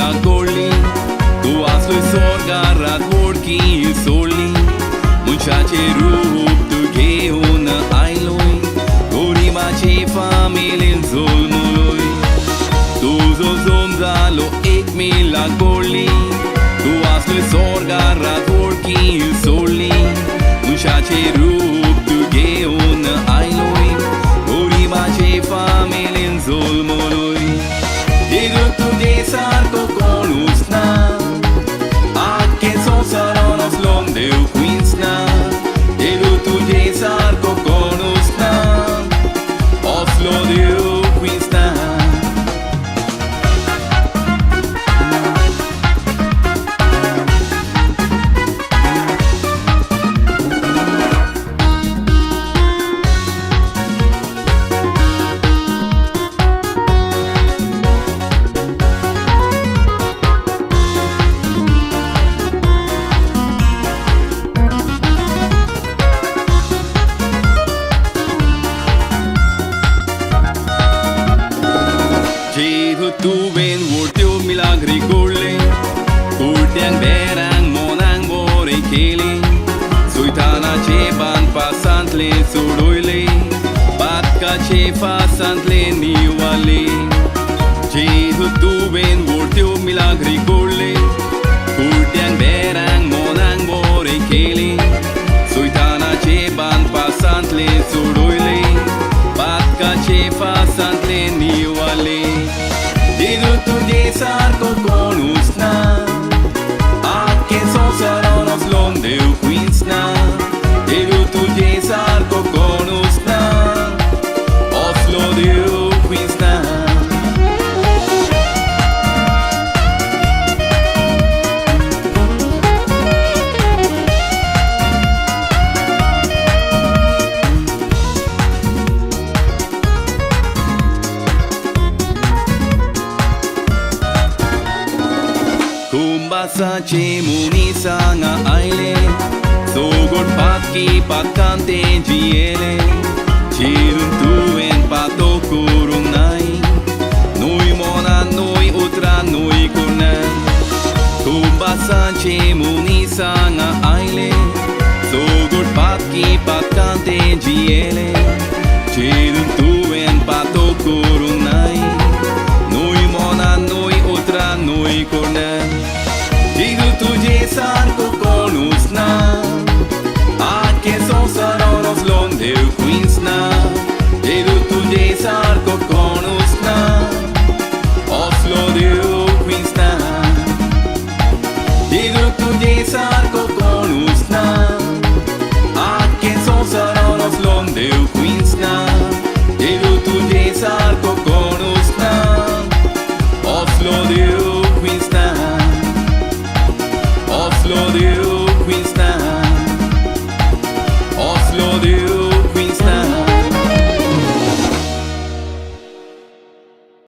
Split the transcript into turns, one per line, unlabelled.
milagoli. Tu asli sorgarat vorki soli. Muchache rup tu geuna ailoi. Tori mache familin zulmului. Tu zozom zalo ek milagoli. Tu asli sorgarat vorki soli. Muchache rup tu geuna ailoi. Tori mache familin zulmului. Didu tu desar to konusna. Ake sosaronos londeu queensna. Didu tu desar to konusna. Oslo deu queensna. Jehu tu ven vorteu milagri golle. Kurtiang berang monang bore kele. Suitana cheban pasantle sudoile. Batka che pasantle niwale. Jehu tu ven vorteu milagri golle. Kurtiang berang monang bore kele. Suitana cheban pasantle sudoile. Batka che pasantle niwale. Didu tu desar ko konusna. Ake sosaronos londeu queensna. Didu tu desar ko konusna. Oslo deu queensna. Kumbasa che munisa nga aile. Sogor patki pakante jiele. Chirun tuen pato kurung nai. Nui mona nui utra nui kunan. Kumbasa che munisa nga aile. Sogor patki pakante jiele. Chirun tuen pato kurung nai. Nui mona nui utra nui kunan. Didu tu desar ko konusna. Ake sosaronos londeu queensna. Didu tu desar ko konusna. Oslo deu queensna. Didu tu desar ko konusna. Ake sosaronos londeu queensna. Didu tu desar ko konusna. Oslo deu queensna. Oslo deu